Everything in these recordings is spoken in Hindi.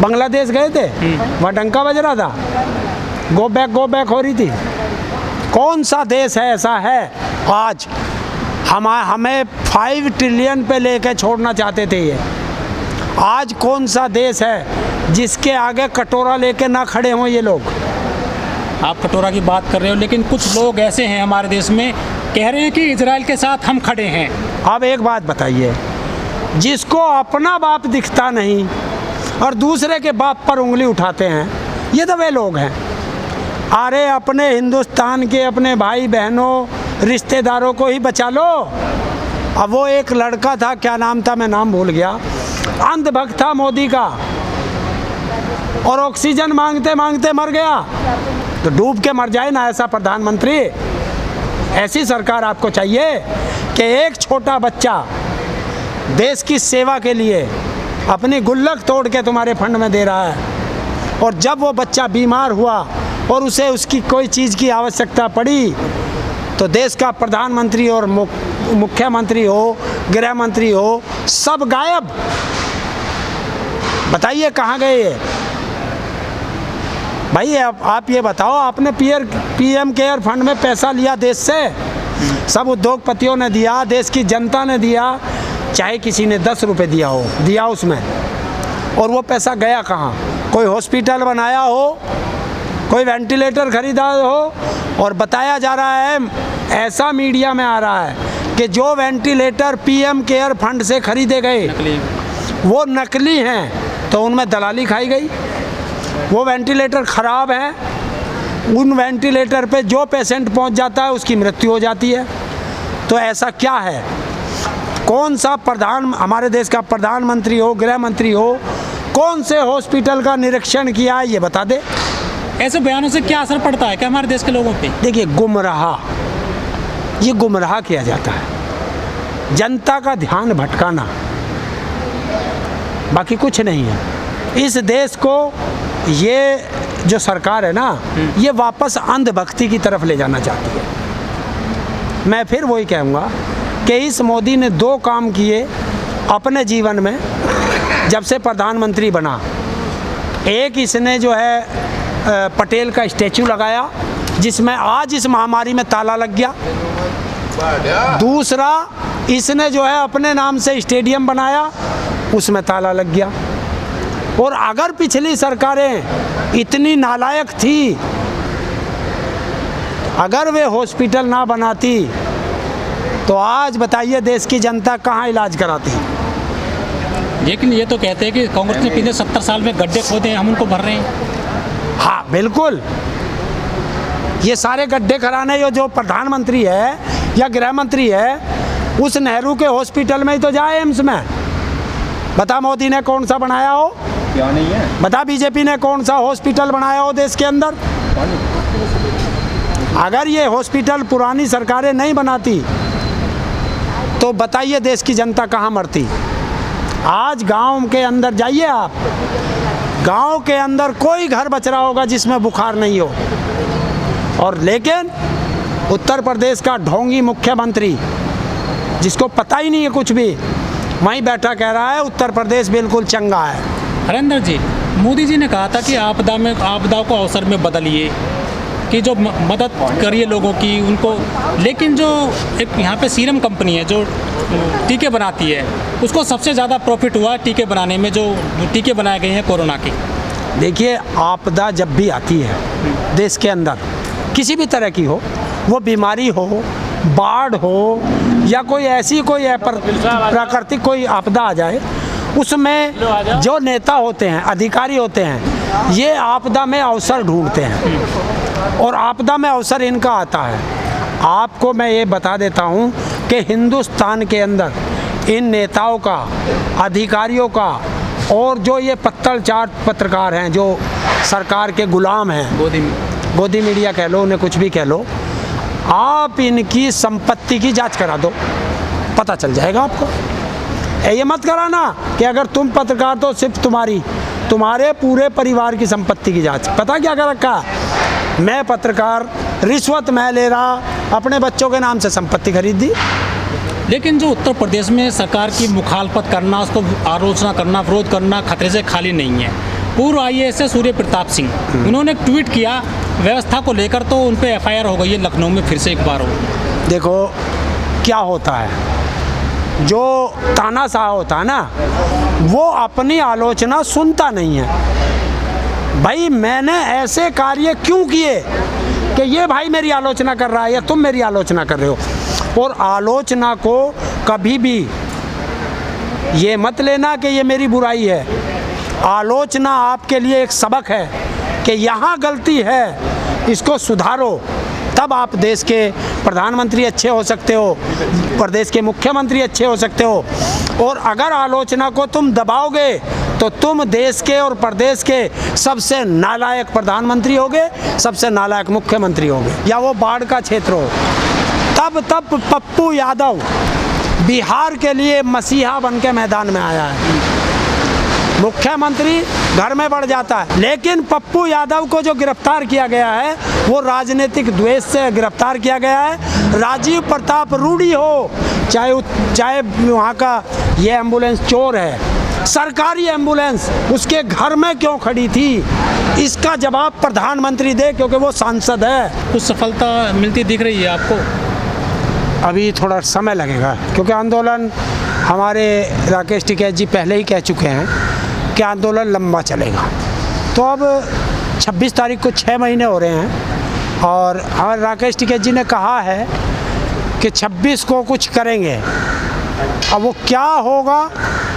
बांग्लादेश गए थे, वहाँ डंका बज रहा था, गो बैक हो रही थी। कौन सा देश है ऐसा है आज हमें 5 ट्रिलियन पे लेके छोड़ना चाहते थे ये, आज कौन सा देश है जिसके आगे कटोरा लेके ना खड़े हों ये लोग। आप कटोरा की बात कर रहे हो, लेकिन कुछ लोग ऐसे हैं हमारे देश में कह रहे हैं कि इजराइल के साथ हम खड़े हैं। अब एक बात बताइए, जिसको अपना बाप दिखता नहीं और दूसरे के बाप पर उंगली उठाते हैं, ये तो वे लोग हैं। अरे अपने हिंदुस्तान के अपने भाई बहनों रिश्तेदारों को ही बचा लो। अब वो एक लड़का था, क्या नाम था, मैं नाम भूल गया, अंधभक्त था मोदी का, और ऑक्सीजन मांगते मांगते मर गया। तो डूब के मर जाए ना ऐसा प्रधानमंत्री। ऐसी सरकार आपको चाहिए कि एक छोटा बच्चा देश की सेवा के लिए अपनी गुल्लक तोड़ के तुम्हारे फंड में दे रहा है, और जब वो बच्चा बीमार हुआ और उसे उसकी कोई चीज़ की आवश्यकता पड़ी तो देश का प्रधानमंत्री और मुख्यमंत्री हो, गृह मंत्री हो, सब गायब। बताइए कहाँ गए ये भाई? आप ये बताओ, आपने PM केयर फंड में पैसा लिया देश से, सब उद्योगपतियों ने दिया, देश की जनता ने दिया, चाहे किसी ने 10 रुपये दिया उसमें, और वो पैसा गया कहाँ? कोई हॉस्पिटल बनाया हो, कोई वेंटिलेटर खरीदा हो, और बताया जा रहा है, ऐसा मीडिया में आ रहा है कि जो वेंटिलेटर PM केयर फंड से खरीदे गए वो नकली हैं, तो उनमें दलाली खाई गई। वो वेंटिलेटर ख़राब हैं, उन वेंटिलेटर पे जो पेशेंट पहुंच जाता है उसकी मृत्यु हो जाती है। तो ऐसा क्या है? कौन सा हमारे देश का प्रधानमंत्री हो, गृह मंत्री हो, कौन से हॉस्पिटल का निरीक्षण किया है ये बता दे। ऐसे बयानों से क्या असर पड़ता है क्या हमारे देश के लोगों पे? देखिए, ये गुमराह किया जाता है, जनता का ध्यान भटकाना, बाकी कुछ नहीं है। इस देश को ये जो सरकार है ना, ये वापस अंधभक्ति की तरफ ले जाना चाहती है। मैं फिर वही कहूँगा कि इस मोदी ने 2 काम किए अपने जीवन में जब से प्रधानमंत्री बना। एक, इसने जो है पटेल का स्टैचू लगाया जिसमें आज इस महामारी में ताला लग गया। दूसरा, इसने जो है अपने नाम से स्टेडियम बनाया, उसमें ताला लग गया। और अगर पिछली सरकारें इतनी नालायक थी, अगर वे हॉस्पिटल ना बनाती तो आज बताइए देश की जनता कहाँ इलाज कराती। लेकिन ये तो कहते हैं कि कांग्रेस ने पिछले 70 साल में गड्ढे खोदे हैं, हम उनको भर रहे हैं। हाँ बिल्कुल, ये सारे गड्ढे कराने जो प्रधानमंत्री है या गृह मंत्री है, उस नेहरू के हॉस्पिटल में ही तो जाए, एम्स में। बता मोदी ने कौन सा बनाया हो? क्या नहीं है? बता बीजेपी ने कौन सा हॉस्पिटल बनाया हो देश के अंदर? अगर ये हॉस्पिटल पुरानी सरकारें नहीं बनाती तो बताइए देश की जनता कहाँ मरती। आज गांव के अंदर जाइए आप, गांव के अंदर कोई घर बच रहा होगा जिसमें बुखार नहीं हो, और लेकिन उत्तर प्रदेश का ढोंगी मुख्यमंत्री जिसको पता ही नहीं है कुछ भी, वहीं बैठा कह रहा है उत्तर प्रदेश बिल्कुल चंगा है। हरेंद्र जी, मोदी जी ने कहा था कि आपदा को अवसर में बदलिए, कि जो मदद करिए लोगों की उनको, लेकिन जो एक यहाँ पे सीरम कंपनी है जो टीके बनाती है, उसको सबसे ज़्यादा प्रॉफिट हुआ टीके बनाने में, जो टीके बनाए गए हैं कोरोना के। देखिए, आपदा जब भी आती है देश के अंदर, किसी भी तरह की हो, वो बीमारी हो, बाढ़ हो, या कोई ऐसी कोई प्राकृतिक कोई आपदा आ जाए, उसमें जो नेता होते हैं, अधिकारी होते हैं, ये आपदा में अवसर ढूंढते हैं, और आपदा में अवसर इनका आता है। आपको मैं ये बता देता हूँ कि हिंदुस्तान के अंदर इन नेताओं का, अधिकारियों का, और जो ये पत्तल चाट पत्रकार हैं जो सरकार के गुलाम हैं, गोदी मीडिया कह लो, उन्हें कुछ भी कह लो, आप इनकी संपत्ति की जांच करा दो, पता चल जाएगा आपको। ये मत कराना कि अगर तुम पत्रकार तो सिर्फ तुम्हारे पूरे परिवार की संपत्ति की जांच। पता क्या कर रखा? मैं पत्रकार, रिश्वत मैं ले रहा, अपने बच्चों के नाम से संपत्ति खरीद दी। लेकिन जो उत्तर प्रदेश में सरकार की मुखालफत करना, उसको आलोचना करना, विरोध करना खतरे से खाली नहीं है। पूर्व IAS है सूर्य प्रताप सिंह, उन्होंने एक ट्वीट किया व्यवस्था को लेकर, तो उन पे FIR हो गई है लखनऊ में फिर से एक बार हो। देखो क्या होता है, जो तानाशाह होता है ना, वो अपनी आलोचना सुनता नहीं है। भाई मैंने ऐसे कार्य क्यों किए कि ये भाई मेरी आलोचना कर रहा है या तुम मेरी आलोचना कर रहे हो। और आलोचना को कभी भी ये मत लेना कि ये मेरी बुराई है। आलोचना आपके लिए एक सबक है कि यहाँ गलती है, इसको सुधारो, तब आप देश के प्रधानमंत्री अच्छे हो सकते हो, प्रदेश के मुख्यमंत्री अच्छे हो सकते हो। और अगर आलोचना को तुम दबाओगे तो तुम देश के और प्रदेश के सबसे नालायक प्रधानमंत्री होगे, सबसे नालायक मुख्यमंत्री होगे। या वो बाढ़ का क्षेत्र हो, तब पप्पू यादव बिहार के लिए मसीहा बन के मैदान में आया है। मुख्यमंत्री घर में बढ़ जाता है, लेकिन पप्पू यादव को जो गिरफ्तार किया गया है वो राजनीतिक द्वेष से गिरफ्तार किया गया है। राजीव प्रताप रूडी हो, चाहे वहाँ का ये एम्बुलेंस चोर है, सरकारी एम्बुलेंस उसके घर में क्यों खड़ी थी, इसका जवाब प्रधानमंत्री दे, क्योंकि वो सांसद है। कुछ सफलता मिलती दिख रही है आपको? अभी थोड़ा समय लगेगा, क्योंकि आंदोलन हमारे राकेश टिकैत जी पहले ही कह चुके हैं कि आंदोलन लंबा चलेगा। तो अब 26 तारीख को 6 महीने हो रहे हैं और हमारे राकेश टिकैत जी ने कहा है कि 26 को कुछ करेंगे। अब वो क्या होगा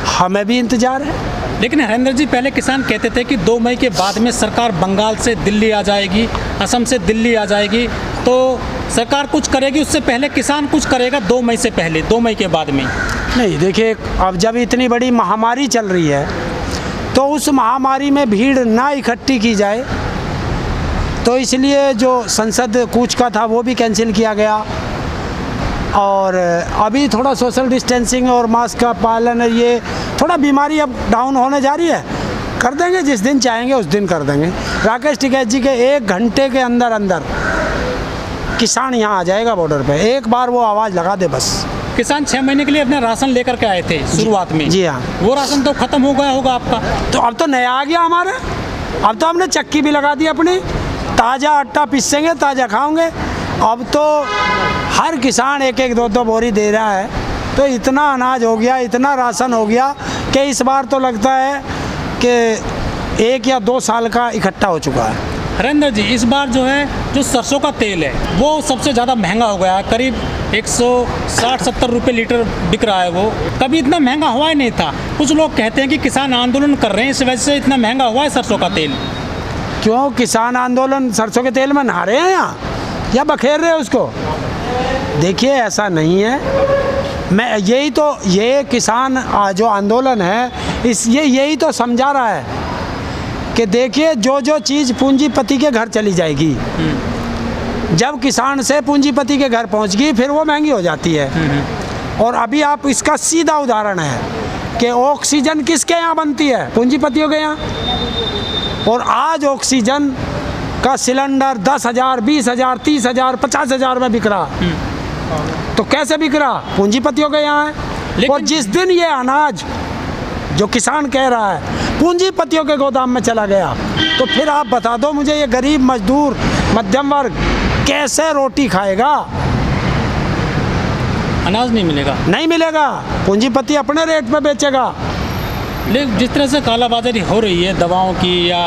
हमें भी इंतज़ार है। लेकिन हरेंद्र जी, पहले किसान कहते थे कि 2 मई के बाद में सरकार बंगाल से दिल्ली आ जाएगी, असम से दिल्ली आ जाएगी, तो सरकार कुछ करेगी, उससे पहले किसान कुछ करेगा 2 मई से पहले, 2 मई के बाद में। नहीं, देखिए अब जब इतनी बड़ी महामारी चल रही है तो उस महामारी में भीड़ ना इकट्ठी की जाए, तो इसलिए जो संसद कूच का था वो भी कैंसिल किया गया। और अभी थोड़ा सोशल डिस्टेंसिंग और मास्क का पालन, ये थोड़ा बीमारी अब डाउन होने जा रही है, कर देंगे, जिस दिन चाहेंगे उस दिन कर देंगे। राकेश टिकैत जी के 1 घंटे के अंदर अंदर किसान यहाँ आ जाएगा बॉर्डर पे, एक बार वो आवाज़ लगा दे बस। किसान 6 महीने के लिए अपना राशन लेकर के आए थे शुरुआत में। जी हाँ। वो राशन तो ख़त्म हो गया होगा आपका? तो अब तो नया आ गया हमारे, अब तो हमने चक्की भी लगा दी अपनी, ताज़ा आटा पीसेंगे, ताज़ा खाओगे। अब तो हर किसान 1-1, 2-2 बोरी दे रहा है। तो इतना अनाज हो गया, इतना राशन हो गया कि इस बार तो लगता है कि 1 या 2 साल का इकट्ठा हो चुका है। हरेंद्र जी, इस बार जो है जो सरसों का तेल है वो सबसे ज़्यादा महंगा हो गया है, करीब 160-70 रुपये लीटर बिक रहा है। वो कभी इतना महंगा हुआ ही नहीं था। कुछ लोग कहते हैं कि किसान आंदोलन कर रहे हैं, इस वजह से इतना महंगा हुआ है सरसों का तेल। क्यों किसान आंदोलन सरसों के तेल में नहा रहे हैं यहाँ या बखेर रहे हैं उसको? देखिए ऐसा नहीं है। मैं ये किसान जो आंदोलन है यही तो समझा रहा है कि देखिए जो चीज़ पूंजीपति के घर चली जाएगी, जब किसान से पूंजीपति के घर पहुंच गई फिर वो महंगी हो जाती है। और अभी आप इसका सीधा उदाहरण है कि ऑक्सीजन किसके यहाँ बनती है? पूंजीपतियों के यहाँ। और आज ऑक्सीजन का सिलेंडर 10,000, 20,000, 30,000, 50,000 में बिक रहा। तो कैसे बिक रहा? पूंजीपतियों के यहाँ है। और जिस दिन ये अनाज जो किसान कह रहा है पूंजीपतियों के गोदाम में चला गया, तो फिर आप बता दो मुझे, ये गरीब मजदूर मध्यम वर्ग कैसे रोटी खाएगा? अनाज नहीं मिलेगा, नहीं मिलेगा। पूंजीपति अपने रेट पे बेचेगा। लेकिन जिस तरह से कालाबाजारी हो रही है दवाओं की या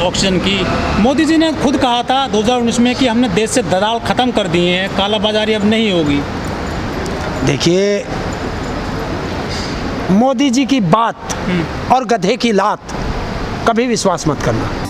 ऑक्सीजन की, मोदी जी ने खुद कहा था 2019 में कि हमने देश से दलाल ख़त्म कर दिए हैं, कालाबाजारी अब नहीं होगी। देखिए मोदी जी की बात और गधे की लात कभी विश्वास मत करना।